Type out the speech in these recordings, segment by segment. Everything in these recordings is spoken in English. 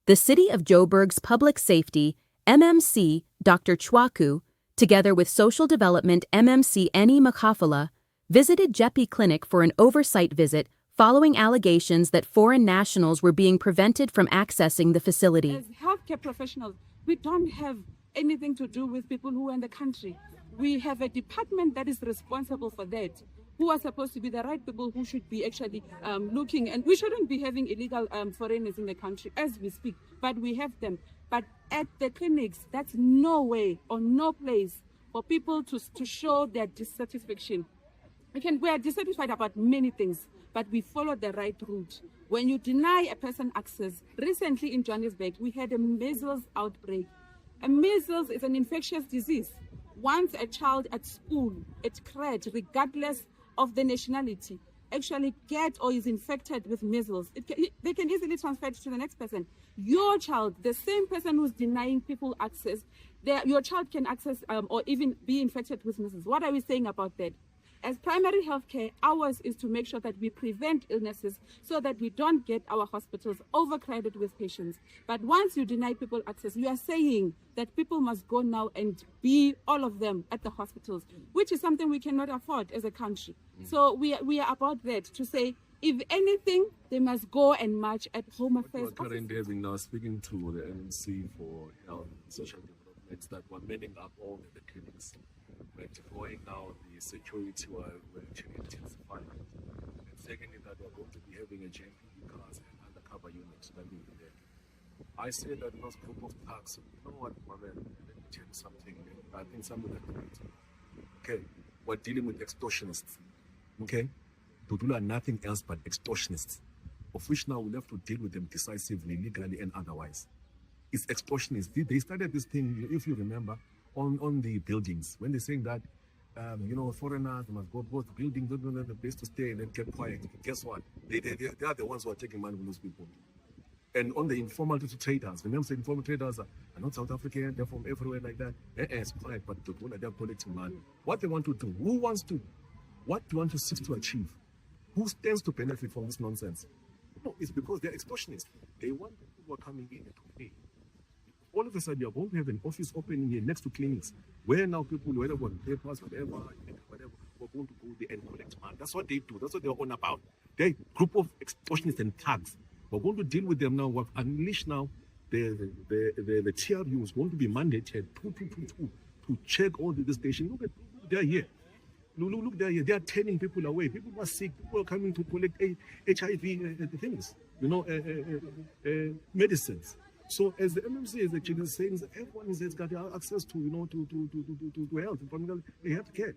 the City of Joburg's Public Safety, MMC, Dr. Tshwaku, together with Social Development MMC Ennie Makhafola, visited Jeppe Clinic for an oversight visit following allegations that foreign nationals were being prevented from accessing the facility. As healthcare professionals, we don't have anything to do with people who are in the country. We have a department that is responsible for that, who are supposed to be the right people who should be actually looking, and we shouldn't be having illegal foreigners in the country as we speak, but we have them. But at the clinics, that's no way or no place for people to show their dissatisfaction. We are dissatisfied about many things, but we follow the right route. When you deny a person access, recently in Johannesburg, we had a measles outbreak. And measles is an infectious disease. Once a child at school, at crèche, regardless of the nationality, actually get or is infected with measles, they can easily transfer it to the next person. Your child, the same person who's denying people access, your child can access or even be infected with measles. What are we saying about that? As primary healthcare, ours is to make sure that we prevent illnesses so that we don't get our hospitals overcrowded with patients. But once you deny people access, you are saying that people must go now and be, all of them, at the hospitals, which is something we cannot afford as a country. So we are about that, to say, if anything, they must go and march at Home Affairs. We're currently having now speaking to the MMC for Health Social Development that we're mending up all the clinics. We're deploying now the security we're actually intensifying. And secondly, that we're going to be having a JMP cars and undercover units that will be there. I say that those group of thugs, you know what, my man, let me tell you something. I think something that okay, we're dealing with extortionists. Okay? Dudula are nothing else but extortionists, of which now we'll have to deal with them decisively, legally and otherwise. It's extortionists. They started this thing, if you remember, on the buildings, when they're saying that, foreigners must go to buildings, don't have a place to stay and then get quiet. Guess what? They are the ones who are taking money from those people. And on the informal traders, remember, informal traders are not South African, they're from everywhere like that. It's quiet, but they're collecting money. What they want to do, what do you want to seek to achieve? Who stands to benefit from this nonsense? No, it's because they're extortionists. They want people who are coming in to pay. All of a sudden, you're going to have an office opening here next to clinics, where now people, whether on papers, whatever, we're going to go there and collect money. That's what they do. That's what they're on about. They're a group of extortionists and thugs. We're going to deal with them now. We've unleashed now the TRU is going to be mandated to check all the stations. Look, they're here. Look, they're here. They are turning people away. People are sick. People are coming to collect HIV things, medicines. So as the MMC is actually saying, everyone has got access to health, health care.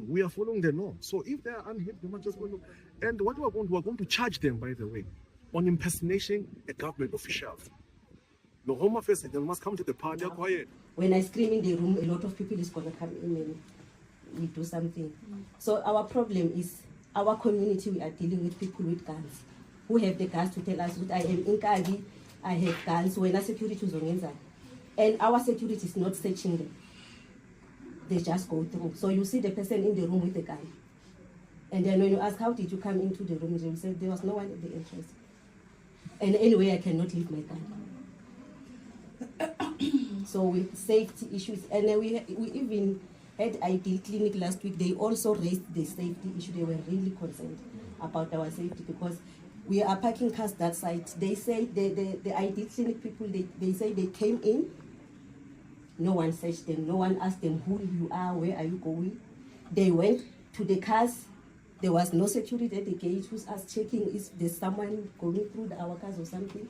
We are following the law. So if they are unhappy, they must just go. And what we're going to charge them, by the way, on impersonating a government official. The Home Affairs, they must come to the party. Quiet. When I scream in the room, a lot of people is going to come in and we do something. So our problem is our community. We are dealing with people with guns who have the guns to tell us that I am in Kagi. I have guns when our security is on, and our security is not searching them. They just go through. So you see the person in the room with the gun, and then when you ask how did you come into the room, they say there was no one at the entrance. And anyway, I cannot leave my gun. So with safety issues, and then we even had Yeoville Clinic last week. They also raised the safety issue. They were really concerned about our safety because we are parking cars that side. They say the Yeoville Clinic people, they say they came in, no one searched them, no one asked them who you are, where are you going. They went to the cars, there was no security at the gate who's us checking if there's someone going through our cars or something.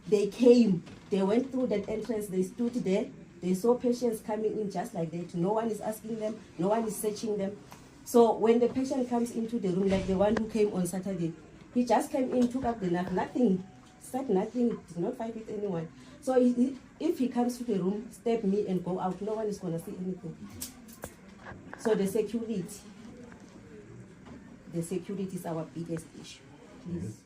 They came, they went through that entrance, they stood there, they saw patients coming in just like that. No one is asking them, no one is searching them. So when the patient comes into the room, like the one who came on Saturday, he just came in, took up the knife, nothing, said nothing, did not fight with anyone. So if he comes to the room, stab me and go out, no one is going to see anything. So the security is our biggest issue. Please.